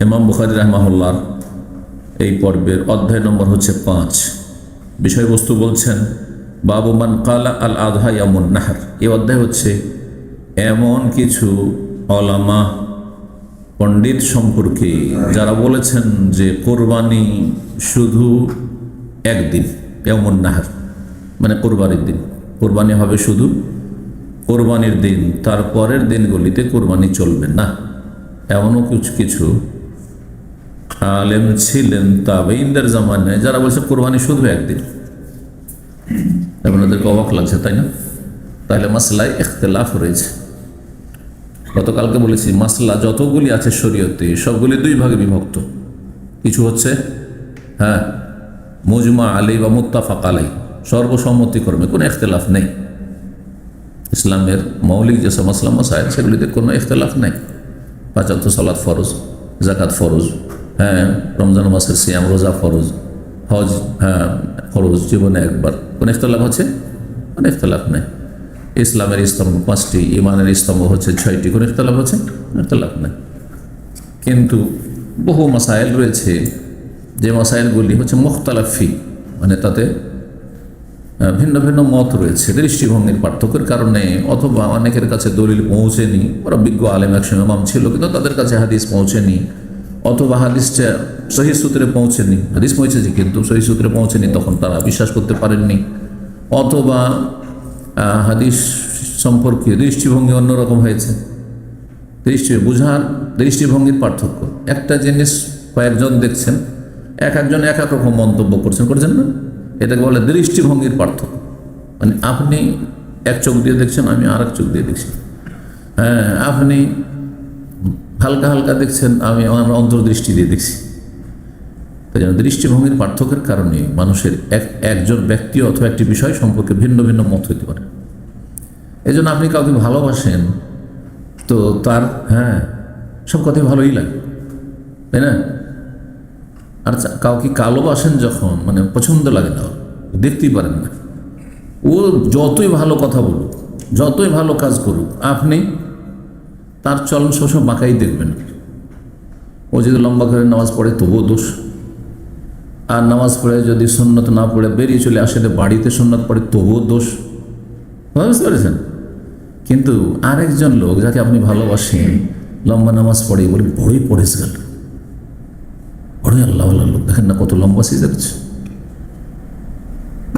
ইমাম বুখারী রাহমাহুল্লাহ এই পর্বের অধ্যায় নম্বর হচ্ছে 5। বিষয়বস্তু বলছেন বাবু মান কালা আল আযহা ইয়ামুন নাহর। এই অধ্যায় হচ্ছে এমন কিছু ওলামা পণ্ডিত সম্পর্কে যারা বলেছেন যে কোরবানি শুধু একদিন, ইয়ামুন নাহর মানে কোরবানির দিন, কোরবানি হবে শুধু কোরবানির দিন, তারপরের দিনগুলিতে কোরবানি চলবে না। এমনও কিছু কিছু আলেম ছিলেন তাবেঈনদের জামানায় যারা বলছে কোরবানি শুধু একদিন। আপনাদেরকে অবাক লাগছে তাই না? তাহলে মাসলায় ইখতিলাফ রয়েছে। গতকালকে বলেছি মাসলা যতগুলি আছে শরীয়তে সবগুলি দুই ভাগে বিভক্ত। কিছু হচ্ছে মুজমা আলাই বা মুত্তাফাক আলাই, সর্বসম্মতিক্রমে কোনো ইখতিলাফ নেই। ইসলামের মৌলিক যেসব মাসলা মাসাইল সেগুলিতে কোনো ইখতিলাফ নেই। 5 ওয়াক্ত সালাত ফরজ, যাকাত ফরজ, রমজান মাসের সিয়াম রোজা ফরজ, হজ ফরজ জীবনে একবার। কোন ইখতিলাফ আছে? কোনো ইখতিলাফ নেই। ইসলামের স্তম্ভ 5টি, ইমানের স্তম্ভ হচ্ছে 6টি। কোন ইখতিলাফ আছে? ইখতিলাফ নেই। কিন্তু বহু মাসাইল রয়েছে যে মাসাইলগুলি হচ্ছে মুখতালাফি, মানে তাতে ভিন্ন ভিন্ন মত রয়েছে দৃষ্টিভঙ্গির পার্থক্যের কারণে, অথবা অনেকের কাছে দলিল পৌঁছেনি। ওরা বিজ্ঞ আলেম একসময় ইমাম ছিল কিন্তু তাদের কাছে হাদিস পৌঁছেনি, অথবা হাদিসটা সহিহ সূত্রে পৌঁছেনি। হাদিস পৌঁছেছে কিন্তু সহিহ সূত্রে পৌঁছেনি, তখন তারা বিশ্বাস করতে পারেননি। অথবা হাদিস সম্পর্কে দৃষ্টিভঙ্গি অন্যরকম হয়েছে। বুঝার দৃষ্টিভঙ্গির পার্থক্য। একটা জিনিস কয়েকজন দেখছেন, একজন এক এক রকম মন্তব্য করছেন না, এটাকে বলে দৃষ্টিভঙ্গির পার্থক্য। মানে আপনি এক চোখ দিয়ে দেখছেন, আমি আর এক চোখ দিয়ে দেখছি। আপনি হালকা হালকা দেখছেন, আমি আমার অন্তর্দৃষ্টি দিয়ে দেখছি। তাই জন্য দৃষ্টিভঙ্গির পার্থক্যের কারণে মানুষের একজন ব্যক্তি অথবা একটি বিষয় সম্পর্কে ভিন্ন ভিন্ন মত হইতে পারে। এই জন্য আপনি কাউকে ভালোবাসেন তো তার সব কথাই ভালোই লাগে, তাই না? আর কাউকে কালোবাসেন যখন, মানে পছন্দ লাগে না, দেখতেই পারেন না, ও যতই ভালো কথা বলুক, যতই ভালো কাজ করুক, আপনি তার চলন সবসময় বাঁকাই দেখবেন। ও যদি লম্বা করে নামাজ পড়ে তবুও দোষ, আর নামাজ পড়ে যদি সুন্নত না পড়ে বেরিয়ে চলে আসে বাড়িতে সুন্নত পড়ে তবুও দোষ। বুঝতে পেরেছেন? কিন্তু আরেকজন লোক যাকে আপনি ভালোবাসেন লম্বা নামাজ পড়ে বলে বড়ই পড়েছে গেল, বড়ই আল্লাহ লোক, দেখেন না কত লম্বা সিজদা করছে।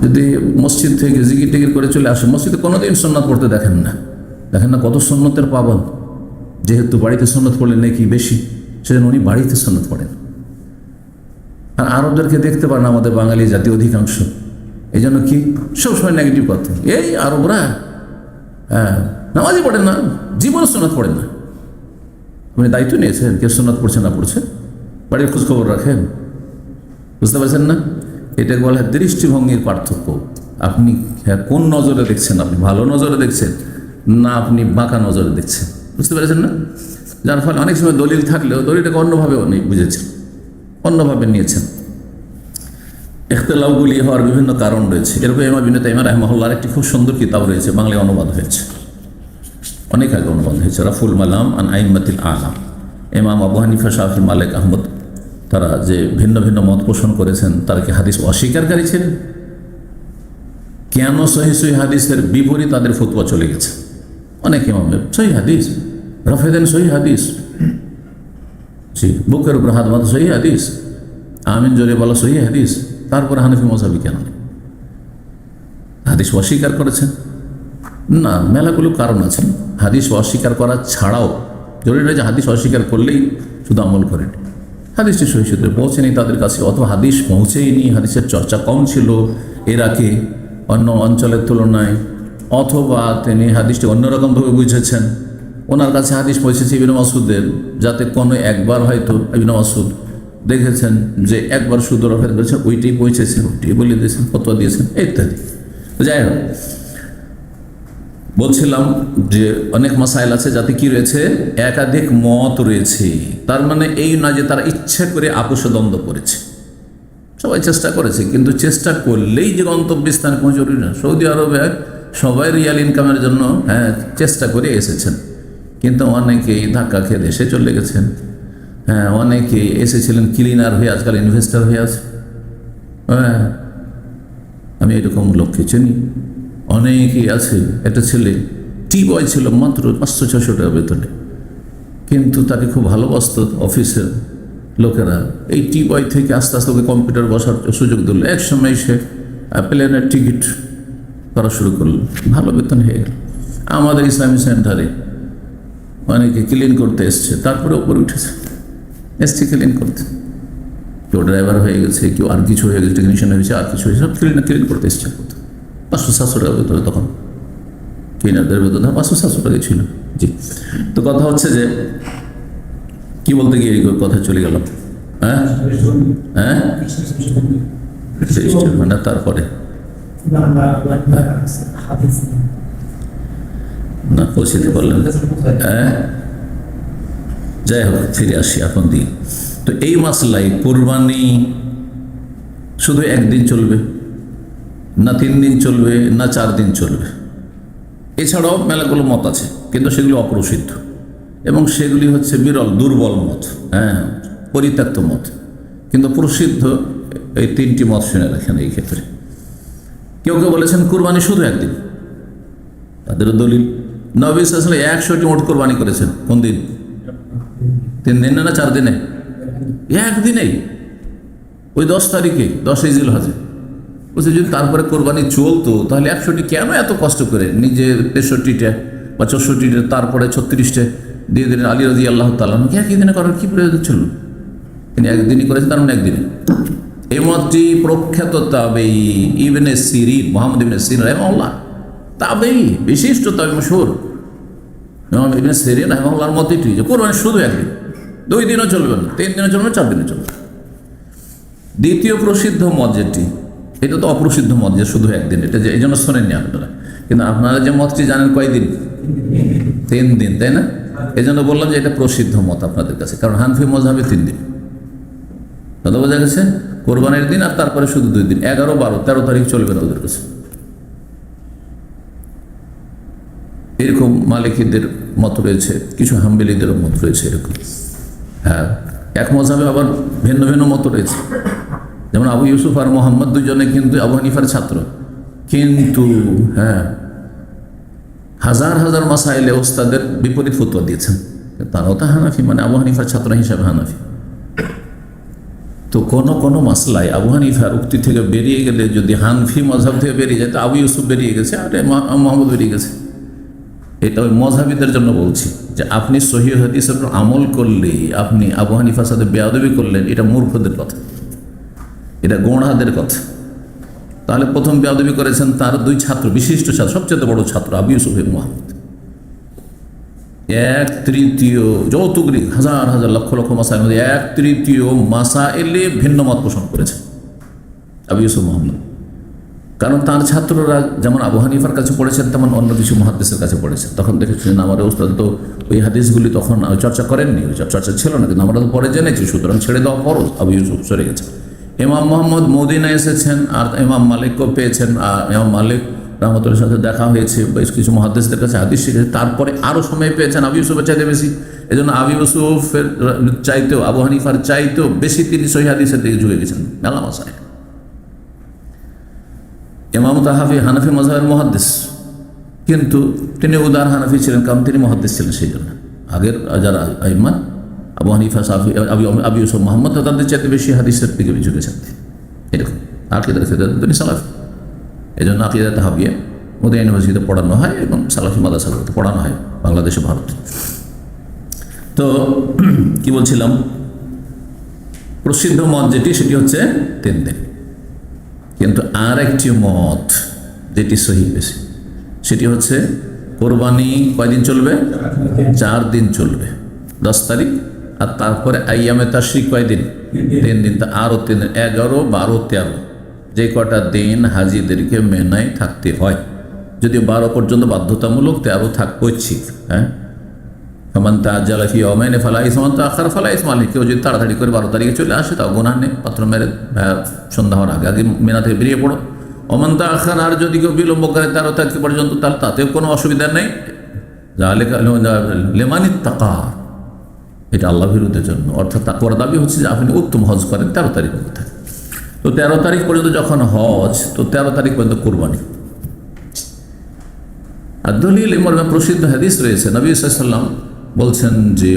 যদি মসজিদ থেকে জিকির টিকির করে চলে আসে, মসজিদে কোনোদিন সুন্নাত পড়তে দেখেন না কত সুন্নতের পাবন। যেহেতু বাড়িতে সুন্নত পড়লে নাকি বেশি, সেজন্য উনি বাড়িতে সুন্নত পড়েন। আর আরবদেরকে দেখতে পারেন আমাদের বাঙালি জাতি অধিকাংশ, এই জন্য কি সবসময় নেগেটিভ কথা। এই আরবরা নামাজই পড়েন না, জীবন সুন্নত পড়েন না। আপনি দায়িত্ব নিয়েছেন কে সুন্নত পড়ছে না পড়ছে, বাড়ির খোঁজখবর রাখেন। বুঝতে পারছেন না? এটাকে বলা হয় দৃষ্টিভঙ্গির পার্থক্য। আপনি কোন নজরে দেখছেন, আপনি ভালো নজরে দেখছেন না আপনি বাঁকা নজরে দেখছেন। বুঝতে পেরেছেন না? যার ফলে অনেক সময় দলিল থাকলেও দলিলটাকে অন্যভাবে বুঝেছেন, অন্যভাবে নিয়েছেন। ইখতিলাফগুলি হওয়ার বিভিন্ন কারণ রয়েছে। এরকম ইমাম ইবনে তাইমিয়া রাহিমাহুল্লাহর একটি খুব সুন্দর কিতাব রয়েছে, বাংলায় অনুবাদ হয়েছে, অনেক আগে অনুবাদ হয়েছে, রাফুল মালাম আন আইম্মাতিল আলাম। ইমাম আবু হানিফা, শাফি, মালিক, আহমদ তারা যে ভিন্ন ভিন্ন মত পোষণ করেছেন, তারা কি হাদিস অস্বীকারী ছিলেন? কেন সহিহ হাদিসের বিপরীত তাদের ফতোয়া চলে গেছে? অনেক ইমামের সহিহ হাদিস, রফেদেন সহিহ হাদিস, জি বুকের উপর হাত বাঁধা সহিহ হাদিস, আমিন জোরে বলা সহিহ হাদিস, তারপরে হানাফি মযহাবি কেন হাদিস অস্বীকার করেছেন? না, মেলাগুলো কারণ আছে। হাদিস অস্বীকার করা ছাড়াও জরুরি নয় যে হাদিস অস্বীকার করলেই শুধু আমল করেন। হাদিসটি সহিহ সূত্রে পৌঁছেনি তাদের কাছে, অথবা হাদিস পৌঁছেইনি, হাদিসের চর্চা কম ছিল এরাকে অন্য অঞ্চলের তুলনায়, অথবা তিনি হাদিসটি অন্যরকমভাবে বুঝেছেন। ওনার কাছে হাদিস পৌঁছেছে ইবনে মাসউদের, যাতে কোনো একবার হয়তো ইবনে মাসউদ দেখেছেন যে একবার শুধু রফেদ করেছেন, ওইটাই পৌঁছেছে, ওইটাই বলে দিয়েছেন, ফতোয়া দিয়েছেন ইত্যাদি। যাই হোক, বলছিলাম যে অনেক মাসাইল আছে যাতে কি রয়েছে, একাধিক মত রয়েছে। তার মানে এই না যে তারা ইচ্ছা করে আপোষ দ্বন্দ্ব করেছে, সবাই চেষ্টা করেছে, কিন্তু চেষ্টা করলেই যে গন্তব্যস্থানে পৌঁছে জরুরি না। সৌদি আরবে সবাই রিয়াল ইনকামের জন্য চেষ্টা করে এসেছেন, কিন্তু অনেকেই ধাক্কা খেয়ে দেশে চলে গেছেন। হ্যাঁ, অনেকে এসেছিলেন ক্লিনার হয়ে, আজকাল ইনভেস্টর হয়ে আছে। হ্যাঁ, আমি এরকম লোককে চিনি। অনেকেই আছে। একটা ছেলে টি বয় ছিল, মাত্র 500-600 টাকা বেতনে, কিন্তু তাকে খুব ভালোবাসত অফিসের লোকেরা। এই টি বয় থেকে আস্তে আস্তে ওকে কম্পিউটার বসার সুযোগ দিল। এক সময় সে প্লেনের টিকিট করা শুরু করলো, ভালো বেতন হয়ে গেল। আমাদের ইসলামী সেন্টারে অনেকে ক্লিন করতে এসছে, তারপরে ওপরে উঠেছে, এসছে ক্লিন করতে। কেউ ড্রাইভার হয়ে গেছে, কেউ আর কিছু হয়ে গেছে, টেকনিশিয়ান হয়েছে, আর কিছু হয়েছে, সব ক্লিন করতে এসছে। 500-700 টাকা বেতনে, তখন ক্লিনারদের বেতন 500-700 টাকাই ছিল। জি, তো কথা হচ্ছে যে কি বলতে গিয়ে এই কথা চলে গেল। হ্যাঁ হ্যাঁ, মানে তারপরে না পৌঁছতে পারলেন। হ্যাঁ, যাই হোক, ফিরে আসি এখন দিন। তো এই মাসলাই কোরবানি শুধু একদিন চলবে না 3 দিন চলবে না 4 দিন চলবে, এছাড়াও মেলাগুলো মত আছে, কিন্তু সেগুলি অপ্রসিদ্ধ এবং সেগুলি হচ্ছে বিরল দুর্বল মত, হ্যাঁ, পরিত্যক্ত মত। কিন্তু প্রসিদ্ধ এই 3টি মত শুনে রাখেন। এই ক্ষেত্রে কেউ কেউ বলেছেন কুরবানি শুধু একদিন, তাদেরও দলিল নবী সাল্লাল্লাহু আলাইহি ওয়াসাল্লাম 100টি উট কোরবানি করেছেন। কোন দিন? 3 দিন না 4 দিনে? একদিনেই, ওই 10 তারিখে, 10 জিলহজে। বলছে যদি তারপরে কোরবানি চলতো তাহলে 100টি কেন এত কষ্ট করে নিজে 63টা বা 64টা, তারপরে 36টা দিয়ে দিলেন আলী রাদিয়াল্লাহু তাআলা। একই দিনে করার কি প্রয়োজন ছিল? তিনি একদিনই করেছেন, তার মানে একদিনে। এই মতটি প্রখ্যাত তাবেঈ ইবনে সিরিন, মুহাম্মদ ইবনে সিরিন রাহিমাহুল্লাহ, তাবেঈ, বিশিষ্ট তাবেঈ, মশহুর মুহাম্মদ ইবনে সিরিন রাহিমাহুল্লাহর মত এটি যে কোরবানি শুধু একদিন, 2 দিনও চলবে না, 3 দিনও চলবে না, 4 দিনও চলবে। দ্বিতীয় প্রসিদ্ধ মত যেটি, এটা তো অপ্রসিদ্ধ মত যে শুধু একদিন, এটা যে এই জন্য শোনেননি আপনারা। কিন্তু আপনারা যে মতটি জানেন কয়দিন? 3 দিন, তাই না? এই জন্য বললাম যে এটা প্রসিদ্ধ মত আপনাদের কাছে, কারণ হানফি মযহাবে 3 দিন। কথা বোঝা গেছে? কোরবানির দিন আর তারপরে শুধু 2 দিন, 11, 12, 13 তারিখ চলবে না ওদের কাছে। এরকম মালিকীদের মত রয়েছে, কিছু হাম্বলীদেরও মত রয়েছে এরকম। হ্যাঁ, এক মযহাবে আবার ভিন্ন ভিন্ন মত রয়েছে। যেমন আবু ইউসুফ আর মোহাম্মদ দুজনে কিন্তু আবু হানিফার ছাত্র, কিন্তু হ্যাঁ, হাজার হাজার মাসাইলে ওস্তাদের বিপরীত ফতোয়া দিয়েছেন। তারাও তো হানাফি, মানে আবু হানিফার ছাত্র হিসাবে হানাফি। তো কোনো মাসলায় আবু হানিফার উক্তি থেকে বেরিয়ে গেলে, যদি হানফি মযহাব থেকে বেরিয়ে যায়, তো আবু ইউসুফ বেরিয়ে গেছে আর মোহাম্মদ বেরিয়ে গেছে। এটা ওই মযহাবিদের জন্য বলছি যে আপনি সহিহ হাদিসের উপর আমল করলে আপনি আবু হানিফার সাথে বেয়াদবি করলেন, এটা মূর্খদের কথা, এটা গোঁড়াদের কথা। তাহলে প্রথম বেয়াদবি করেছেন তার 2 ছাত্র, বিশিষ্ট ছাত্র, সবচেয়ে বড় ছাত্র আবু ইউসুফ এবং মোহাম্মদ। 1/3 যৌতুকরি হাজার হাজার লক্ষ লক্ষ মাসাইলের মধ্যে 1/3 মাসাইলে ভিন্ন মত পোষণ করেছে আবু ইউসুফ মোহাম্মদ। কারণ তার ছাত্ররা যেমন আবু হানিফার কাছে পড়েছেন, তেমন অন্য কিছু মুহাদ্দিসের কাছে পড়েছেন। তখন দেখেছিলেন আমার ওস্তাদ তো ওই হাদিসগুলি তখন চর্চা করেননি, ওই চর্চা ছিল না, কিন্তু আমরা তো পরে জেনেছি, সুতরাং ছেড়ে দেওয়া ফরজ। আবু ইউসুফ সরে গেছে। ইমাম মোহাম্মদ মদিনা এসেছেন আর ইমাম মালিকও পেয়েছেন, আর ইমাম মালিক রহমতুল্লাহর সাথে দেখা হয়েছে, বেশ কিছু মুহাদ্দিসদের কাছে হাদিস শিখেছে। তারপরে আরও সময় পেয়েছেন আবু ইউসুফের চাইতে বেশি। এই জন্য আবু ইউসুফের চাইতেও, আবু হানিফার চাইতেও বেশি তিনি সহিহ হাদিসের দিকে ঝুঁকে গেছেন মেলা মাসায়। ইমাম তাহাফি হানাফি মযহাবের মুহাদ্দিস, কিন্তু তিনি উদার হানাফি ছিলেন, কারণ তিনি মুহাদ্দিস ছিলেন। সেই জন্য আগের যারা আইম্মা আবু হানিফা, সাফি, আবু ইউসুফ মোহাম্মদ, তাদের চাইতে বেশি হাদিসের দিকে ঝুঁকেছেন। এরকম আকিদার ক্ষেত্রে তিনি সালাফি। এই জন্য আকিদা তাহাবিয়া মদিনা ইউনিভার্সিটিতে পড়ানো হয় এবং সালাফি মাদ্রাসাগুলোতে পড়ানো হয় বাংলাদেশে, ভারতে। তো কি বলছিলাম, প্রসিদ্ধ মত যেটি সেটি হচ্ছে 3 দিন। কিন্তু আর একটি মত যেটি সহিহ বেশি, সেটি হচ্ছে কোরবানি কয়দিন চলবে? 4 দিন চলবে, 10 তারিখ আর তারপরে আইয়ামে তাশরিক কয়দিন? 3 দিন। তা আরও 3 দিন, 11, 12, 13, যে কটা দিন হাজিদেরকে মেনায় থাকতে হয়। যদিও 12 পর্যন্ত বাধ্যতামূলক, 13 থাকবে ঐচ্ছিক। হ্যাঁ, ফামান তাআজ্জালা ফি ইয়াওমাইনি ফালা ইসমা, ওয়া আখারা ফালা ইসমা আলাইহি। কেউ যদি তাড়াতাড়ি করে 12 তারিখে চলে আসে তাও গুনাহ নেই, পাত্র মেরে সন্ধ্যা হওয়ার আগে আগে মেনা থেকে বেরিয়ে পড়ো। ওমান তাআখারা, আর যদি কেউ বিলম্ব করে 13 তারিখ পর্যন্ত, তাহলে তাতেও কোনো অসুবিধা নেই। যালিকা লিমান ইত্তাকা, এটা আল্লাহ বিরুদ্ধের জন্য। অর্থাৎ তাকওয়ার দাবি হচ্ছে যে আপনি উত্তম হজ করেন 13 তারিখ মধ্যে। তো 13 তারিখ পর্যন্ত যখন হজ, তো 13 তারিখ পর্যন্ত কুরবানি। আর দলিল মর্মে প্রসিদ্ধ হাদিস রয়েছে, নবী সাল্লাল্লাহু আলাইহি ওয়াসাল্লাম বলছেন যে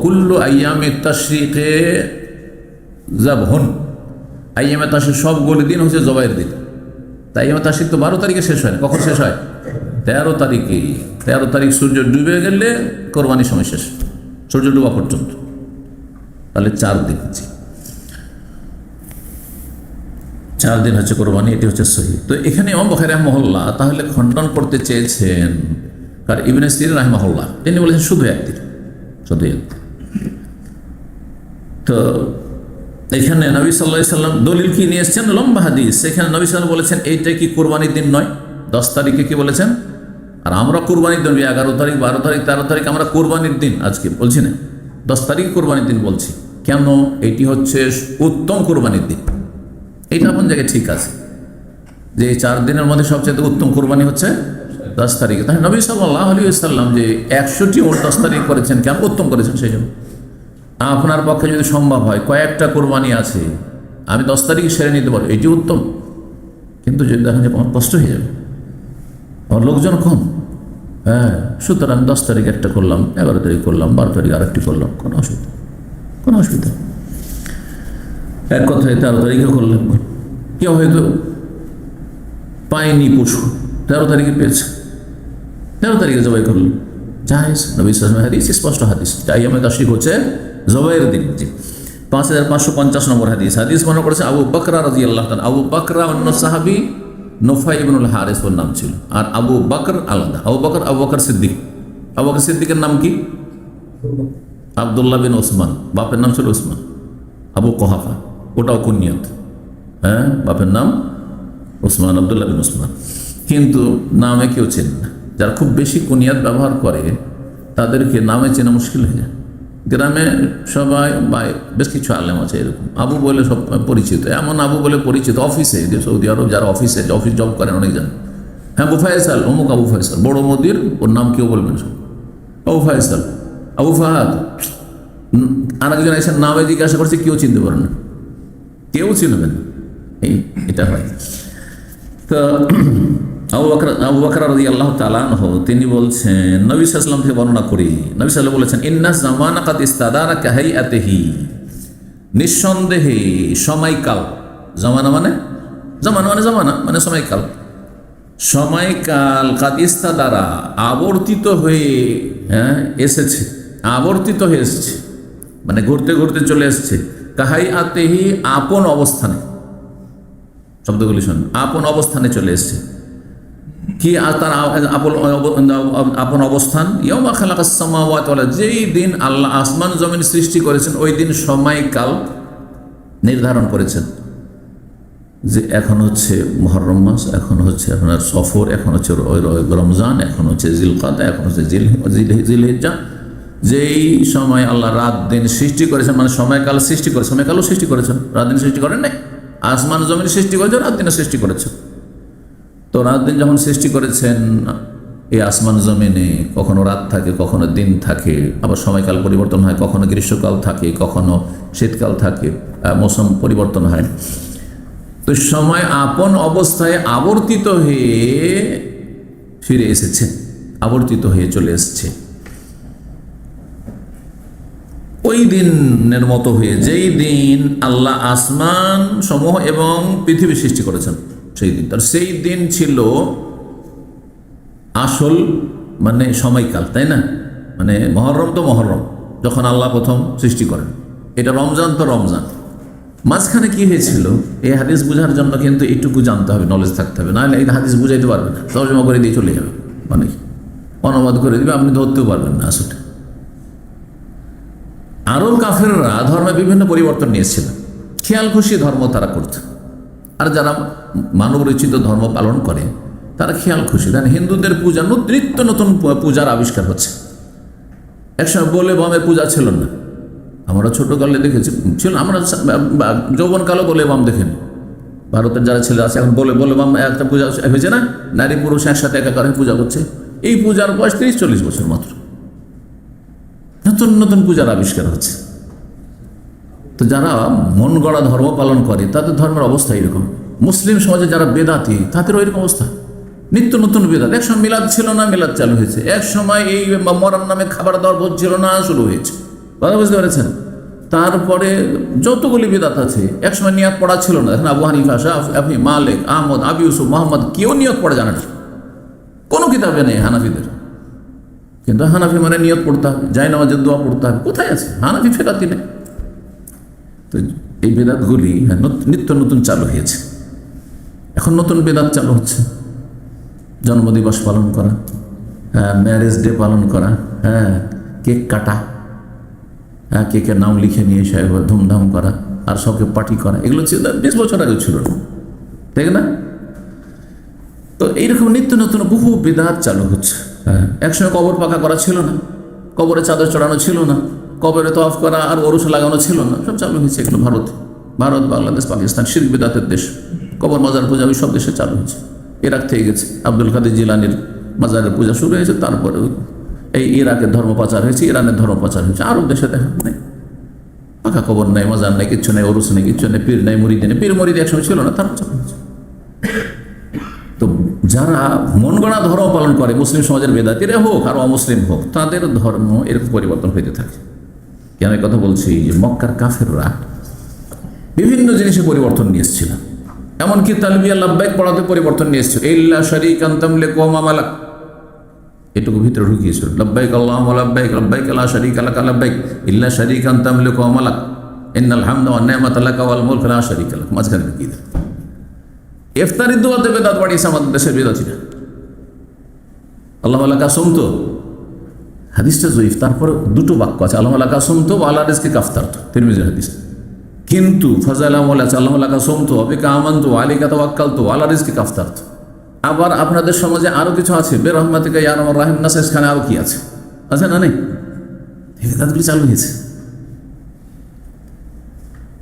কুল্লু আইয়ামে তাশরিকে যাবহুন, আইয়ামে তাশরিক সবগুলি দিন হচ্ছে জবাইয়ের দিন। তাই আইয়ামে তাশরিক তো 12 তারিখে শেষ হয়, কখন শেষ হয়? 13 তারিখে। 13 তারিখ সূর্য ডুবে গেলে কোরবানির সময় শেষ, সূর্য ডুবা পর্যন্ত, তাহলে 4 দিন। 4 দিন হচ্ছে কোরবানি, এটি হচ্ছে সহিহ। তো এখানে ইমাম বুখারী রাহিমাহুল্লাহ তাহলে খণ্ডন করতে চেয়েছেন আর ইবনে সিরিন রাহিমাহুল্লাহ, তিনি বলেছেন শুধু একদিন, শুধু একদিন। তো এখানে নবী সাল্লাল্লাহু আলাইহি সাল্লাম দলিল কি নিয়ে এসেছেন? লম্বা হাদিস। সেখানে নবী সাল্লাল্লাহু আলাইহি বলেছেন এইটা কি কোরবানির দিন নয়? 10 তারিখে কি বলেছেন? আর আমরা কোরবানির দিন 11 তারিখ, 12 তারিখ, 13 তারিখ আমরা কোরবানির দিন আজকে বলছি না, 10 তারিখ কোরবানির দিন বলছি। কেন? এটি হচ্ছে উত্তম কোরবানির দিন। এইটা আপন জায়গায় ঠিক আছে যে এই 4 দিনের মধ্যে সবচেয়ে উত্তম কোরবানি হচ্ছে 10 তারিখে। তাহলে নবী সাল্লাল্লাহু আলাইহি ওয়াসাল্লাম যে 100টি ওট 10 তারিখ করেছেন, কেন? উত্তম করেছেন সেই জন্য। আপনার পক্ষে যদি সম্ভব হয় কয়েকটা কোরবানি আছে, আমি 10 তারিখে সেরে নিতে পারি, এটি উত্তম। কিন্তু যদি দেখেন যে আমার কষ্ট হয়ে যাবে, আমার লোকজন কম, হ্যাঁ, সুতরাং 10 তারিখ একটা করলাম, 11 তারিখ করলাম, 12 তারিখ আরেকটি করলাম, কোনো অসুবিধা, কোনো অসুবিধা। এক কথায় 13 তারিখে করলাম। কেউ হয়তো পায়নি পশু, 13 তারিখে পেয়েছে, 13 তারিখে জবাই করলো, জায়েজ। নবী সাল্লাল্লাহু আলাইহি ওয়াসাল্লাম হাদিস, স্পষ্ট হাদিস, আইয়ামে তাশরিক হচ্ছে জবাইয়ের দিন। 5550 নম্বর হাদিস। হাদিস মনে করেছে আবু বকর রাদিয়াল্লাহু তাআলা। আবু বকর অন্য সাহাবী, নুফাই ইবনুল হারিস ওর নাম ছিল, আর আবু বকর আলাদা। আবু বকর সিদ্দিক। আবু বকর সিদ্দিকের নাম কি? আব্দুল্লাহ বিন ওসমান, বাপের নাম ছিল ওসমান। আবু কুহাফা, ওটাও কুনিয়ত, হ্যাঁ, বাপের নাম ওসমান, আব্দুল্লাহ বিন ওসমান। কিন্তু নামে কেউ চেনে না। যারা খুব বেশি কুনিয়াত ব্যবহার করে তাদেরকে নামে চেনা মুশকিল হয়ে যায়। গ্রামে সবাই বা বেশ কিছু আলেম আছে এরকম, আবু বলে সব পরিচিত, এমন আবু বলে পরিচিত অফিসে, যে সৌদি আরব যারা অফিস জব করেন অনেক জানেন, হ্যাঁ, আবু ফয়সাল, অমুক আবু ফয়সাল, বড় মোদির, ওর নাম কেউ বলবেন সব, আবু ফয়সাল, আবু ফাহাদ। আরেকজন এসে নামে জিজ্ঞাসা করছে, কেউ চিনতে পারে না, কেউ চিনবেন না, এটা হয়। তো আবু বকর রাদিয়াল্লাহু তাআলা আনহু তিনি বলছেন, নবী সাল্লাল্লাহু আলাইহি ওয়াসাল্লাম থেকে বর্ণনা করি, নবী সাল্লাল্লাহু আলাইহি বলেছেন, ইন্না জামানা কাদ ইস্তাদারা কাহাইয়াতিহি, নিঃসন্দেহে সময়কাল, জামানা মানে সময়কাল, সময়কাল কাদ ইস্তাদারা আবর্তিত হয়ে এসেছে, আবর্তিত হয়ে এসেছে মানে ঘুরতে ঘুরতে চলে এসেছে, কাহাইয়াতিহি আপন অবস্থানে, শব্দগুলি শুনুন, আপন অবস্থানে চলে এসেছে। কি তার আপন অবস্থান? ইয়াউমা খালাকাস সামাওয়াতি ওয়াল আরদ, যেই দিন আল্লাহ আসমান জমিন সৃষ্টি করেছেন, ওই দিন সময়কাল নির্ধারণ করেছেন যে এখন হচ্ছে মুহররম মাস, এখন হচ্ছে আপনার সফর, এখন হচ্ছে রমজান, এখন হচ্ছে জিলকাদা, এখন হচ্ছে জিলহিজ্জা। যেই সময় আল্লাহ রাত দিন সৃষ্টি করেছেন, মানে সময়কাল সৃষ্টি করে, সময়কালও সৃষ্টি করেছেন, রাত দিন সৃষ্টি করেন নাই, আসমান জমিন সৃষ্টি করেছেন, রাত দিনে সৃষ্টি করেছেন। তো রাত দিন যখন সৃষ্টি করেছেন, এই আসমান জমিনে কখনো রাত থাকে, কখনো দিন থাকে, আবার সময়কাল পরিবর্তন হয়, কখনো গ্রীষ্মকাল থাকে, কখনো শীতকাল থাকে, মৌসুম পরিবর্তন হয়। তো সময় আপন অবস্থায় আবর্তিত হয়ে ফিরে এসেছে, আবর্তিত হয়ে চলে এসেছে ওই দিনের মতো হয়ে, যেই দিন আল্লাহ আসমান সমূহ এবং পৃথিবী সৃষ্টি করেছেন, সেই দিন। তার সেই দিন ছিল আসল মানে সময়কাল, তাই না? মানে মহরম তো মহরম, যখন আল্লাহ প্রথম সৃষ্টি করেন, এটা রমজান তো রমজান। মাঝখানে কি হয়েছিল এই হাদিস বোঝার জন্য কিন্তু এইটুকু জানতে হবে, নলেজ থাকতে হবে, নাহলে এই হাদিস বুঝাইতে পারবে না, তর্জমা করে দিয়ে চলে যাবে, মানে অনুবাদ করে দিবে, আপনি ধরতেও পারবেন না। আসলে আরব কাফেররা ধর্মে বিভিন্ন পরিবর্তন নিয়েছিলেন, খেয়াল খুশি ধর্ম তারা করত। আর যারা মানব রচিত ধর্ম পালন করে তারা খেয়াল খুশি। দেন হিন্দুদের পূজা, নিত্য নতুন পূজার আবিষ্কার হচ্ছে। একসময় বলে বামের পূজা ছিল না, আমরা ছোটকালে দেখেছি ছিল, আমরা যৌবনকালও বলে বাম দেখেনি। ভারতের যারা ছেলে আছে এখন বলে বাম একটা পূজা হয়েছে না, নারী পুরুষ একসাথে একাকার হয়ে পূজা করছে। এই পূজার বয়স 30-40 বছর মাত্র। নতুন নতুন পূজার আবিষ্কার হচ্ছে। তো যারা মন গড়া ধর্ম পালন করে তাদের ধর্মের অবস্থা এরকম। মুসলিম সমাজে যারা বেদাতি তাদেরও এরকম অবস্থা, নিত্য নতুন বেদাত। একসময় মিলাদ ছিল না, মিলাদ চালু হয়েছে। এক সময় এই মরার নামে খাবার দাবার বোধ ছিল না, শুরু হয়েছে। কথা বুঝতে পেরেছেন? তারপরে যতগুলি বেদাত আছে, একসময় নিয়াত পড়া ছিল না। এখন আবু হানিফা, শাফি, মালিক, আহমদ, আবি ইউসুফ, মোহাম্মদ, কেউ নিয়ত পড়া জানে না, কোনো কিতাবে নেই হানাফিদের। কিন্তু হানাফি মানে নিয়ত পড়তে হবে, যায় নামাজের দোয়া পড়তে হবে, কোথায় আছে? হানাফি ফেরাতি নেই। তো এই বেদাতগুলি নিত্য নতুন চালু হয়েছে। এখন নতুন বেদাত চালু হচ্ছে, জন্মদিবস পালন করা, ম্যারেজ ডে পালন করা, কেক কাটা, কেকের নাম লিখে নিয়ে এসে ধুমধাম করা, আর সবকে পার্টি করা। এগুলো ছিল 20 বছর আগে ছিল না, ঠিক না? তো এইরকম নিত্য নতুন বহু বেদাত চালু হচ্ছে। একসময় কবর পাকা করা ছিল না, কবরে চাদর চড়ানো ছিল না, কবরে তওয়াফ করা আর ওরস লাগানো ছিল না, সব চালু হয়েছে। এগুলো ভারত, বাংলাদেশ, পাকিস্তান শিরক বিদাতের দেশ। কবর মাজার পূজা ওই সব দেশে চালু হয়েছে। ইরাক থেকে গেছে, আব্দুল কাদের জিলানির মাজারের পূজা শুরু হয়েছে। তারপরে এই ইরাকের ধর্ম প্রচার হয়েছে, ইরানের ধর্ম প্রচার হয়েছে। আরব দেশে দেখা নেই, পাকা কবর নেই, মাজার নেই, কিচ্ছু নেই, ওরস নেই, কিচ্ছু নেই, পীর নেই, মুরিদ নেই। পীর মুরিদ একসময় ছিল না, তারপর চালু হয়েছে। তো যারা মন গড়া ধর্ম পালন করে, মুসলিম সমাজের বেদাতিরা হোক আর অমুসলিম হোক, তাদের ধর্ম এরকম পরিবর্তন হইতে থাকে। কেন এই কথা বলছি? যে মক্কার কাফেররা বিভিন্ন জিনিসে পরিবর্তন নিয়ে এসেছিল। এমনকি তালবিয়া লাব্বাইক পড়াতে পরিবর্তন নিয়ে এসেছিল। ইল্লা শারীকান তামলিকু ওয়া মা মালাক, এটুকু ভিতরে ঢুকিয়েছিল। লাব্বাইক আল্লাহুম্মা লাব্বাইক, লাব্বাইক লা শারীকা লাক লাব্বাইক, ইল্লা শারীকান তামলিকু ওয়া মালাক, ইন্নাল হামদা ওয়ান নি'মাতা লাকা ওয়াল মুলকু লা শারীকা লাক। মাঝখানে ঢুকিয়ে দিল। ইফতারির দোয়াতে বেদাত বাড়িয়েছে আমাদের দেশের বেদাতিরা। আল্লাহুম্মা লাকা সুমতু, হাদিসটা জয়ীফ। তারপরে দুটো বাক্য আছে, আল্লাহুম্মা লাকা সুমতু ওয়া আলা রিজকিকা আফতারতু, তিরমিজির হাদিস। কিন্তু ফাজালা বলা আছে আল্লাহুম্মা লাকা সুমতু ওয়া বিকা আমানতু ওয়া আলাইকা তাওয়াক্কালতু ওয়া আলা রিজকিকা আফতারতু। আবার আপনাদের সমাজে আরো কিছু আছে, বিরহমাতিকা ইয়া আরহামার রাহিম না, শেষখানে আরো কি আছে? আছে না নেই? এই বেদাতগুলি চালু হয়েছে।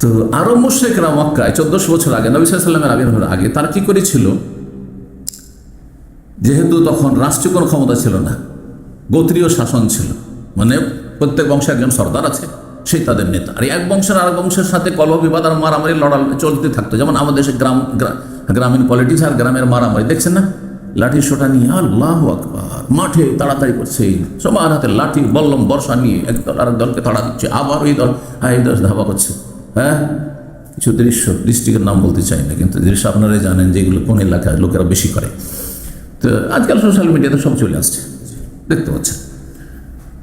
তো আরব মুশরিকরা মক্কায় 1400 বছর আগে, নবী সাল্লাল্লাহু আলাইহি ওয়াসাল্লামের আবির্ভাবের আগে, তারা কি করেছিল? যেহেতু তখন রাষ্ট্রীয় কোনো ক্ষমতা ছিল না, গোত্রীয় শাসন ছিল, মানে প্রত্যেক বংশে একজন সর্দার আছে, সেই তাদের নেতা। আর এক বংশের আর বংশের সাথে কলহ বিবাদ আর মারামারি লড়াই চলতে থাকতো। যেমন আমাদের দেশে গ্রামীণ পলিটিক্স আর গ্রামের মারামারি দেখছেন না, লাঠি সোটা নিয়ে আল্লাহু আকবার, মাঠে তাড়াতাড়ি করছে, সবার হাতে লাঠি বল্লম বর্ষা নিয়ে একদল আরেক দলকে তাড়া দিচ্ছে, আবার এই দল ধাবা করছে। কিছু ডিস্ট্রিক্টের নাম বলতে চাই না, কিন্তু দৃশ্য আপনারাই জানেন যেগুলো কোন এলাকায় লোকেরা বেশি করে। তো আজকাল সোশ্যাল মিডিয়াতে সব চলে আসছে, দেখতে পাচ্ছেন।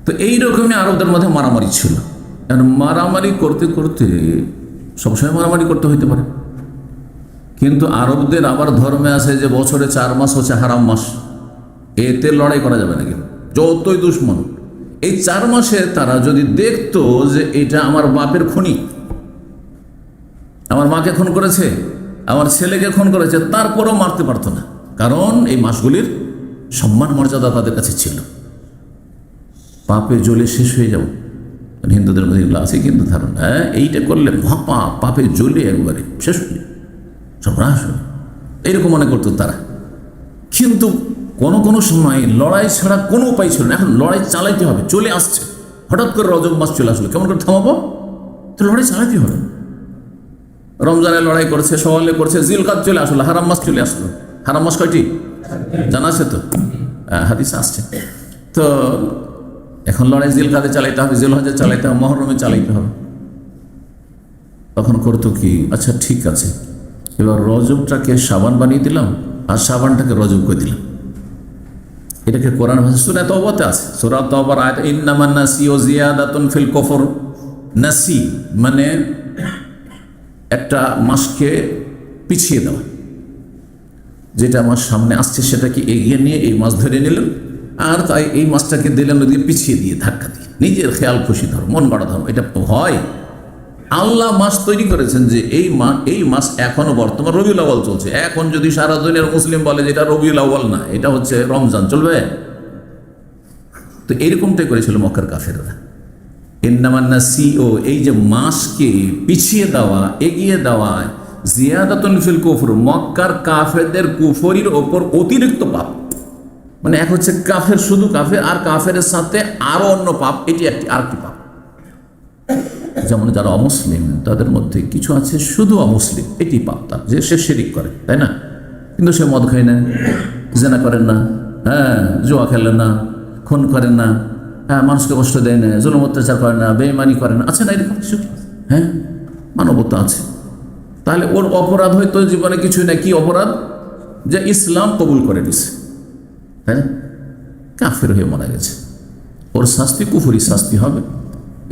তো এইরকমই আরবদের মধ্যে মারামারি ছিল। মারামারি করতে করতে সবসময় মারামারি করতে হইতে পারে, কিন্তু আরবদের আবার ধর্মে আছে যে বছরে 4 মাস হচ্ছে হারাম মাস, এতে লড়াই করা যাবে না। কিন্তু যতই দুশ্মন, এই 4 মাসে তারা যদি দেখতো যে এটা আমার বাপের খুনি, আমার মাকে খুন করেছে, আমার ছেলেকে খুন করেছে, তারপরও মারতে পারতো না। কারণ এই মাসগুলির সম্মান মর্যাদা তাদের কাছে ছিল। পাপে জ্বলে শেষ হয়ে যাব, হিন্দুদের মধ্যে এগুলো আছে কিন্তু ধারণা, এইটা করলে মহাপাপ, পাপে জ্বলে একবারে শেষ হয়ে যাবে, সর্বনাশ হবে, এইরকম মনে করতো তারা। কিন্তু কোনো কোনো সময় লড়াই ছাড়া কোনো উপায় ছিল না। এখন লড়াই চালাইতে হবে, চলে আসছে, হঠাৎ করে রজব মাস চলে আসলো, কেমন করে থামাবো? তো লড়াই চালাইতে হবে। রমজানে লড়াই করছে, সওয়ালে করছে, জিলকাদ চলে আসলো, হারাম মাস চলে আসলো। হারাম মাস কয়টি জানা আছে তো? হাদিস আসছে। তো এখন লড়াই জিলকাদে চালাইতে হবে, জিলহজে চালাইতে হবে, মহরমে চালাইতে হবে। তখন করতো কি, আচ্ছা ঠিক আছে, এবার রজবটাকে শাবান বানিয়ে দিলাম, আর শাবানটাকে রজব করে দিলাম। এটাকে কোরআন ভাষা সূরা তাওবাতে আছে, সূরা তাওবার আয়াত ইন্নামান নাসিউ জিয়াদাতুন ফিল কুফর। নাসি মানে একটা মাসকে পিছিয়ে দেওয়া, যেটা আমার সামনে আসছে সেটাকে এগিয়ে নিয়ে এই মাস ধরে নিলেন, আর তাই এই মাসটাকে দিলেন ওদিকে পিছিয়ে দিয়ে, ধাক্কা দিয়ে। নিজের খেয়াল খুশি ধর্ম, মন গড়া ধর্ম। এটা হয় আল্লাহ মাস তৈরি করেছেন যে এই মাস এখনো বর্তমান রবিউল আউয়াল চলছে। এখন যদি সারা দুনিয়ার মুসলিম বলে যে এটা রবিউল আউয়াল না, এটা হচ্ছে রমজান, চলবে? তো এরকমটাই করেছিল মক্কার কাফেররা। ইন্নামান নাসিউ, এই যে মাসকে পিছিয়ে দেওয়া, এগিয়ে দেওয়া, জিয়াদাতুন ফিল কুফর, মক্কার কাফেরদের কুফরির ওপর অতিরিক্ত পাপ। মানে এক হচ্ছে কাফের, শুধু কাফের, আর কাফের সাথে আরো অন্য পাপ, এটি আরেকটি পাপ। যেমন যারা অমুসলিম তাদের মধ্যে কিছু আছে শুধু অমুসলিম, এটি পাপ তার, যে সে শিরিক করে, তাই না? কিন্তু সে মদ খায় না, জেনা করেন না, হ্যাঁ, জুয়া খেলেন না, খুন করেন না, হ্যাঁ, মানুষকে কষ্ট দেয় না, জুলুম অত্যাচার করে না, বেঈমানি করে না, আছে না এরকম কিছু? হ্যাঁ, মানবতা আছে। তাহলে ওর অপরাধ হয়তো জীবনে কিছুই না। কি অপরাধ? যে ইসলাম কবুল করে নিছে, হ্যাঁ, কাফের হয়ে মারা গেছে। ওর শাস্তি কুফরি শাস্তি হবে,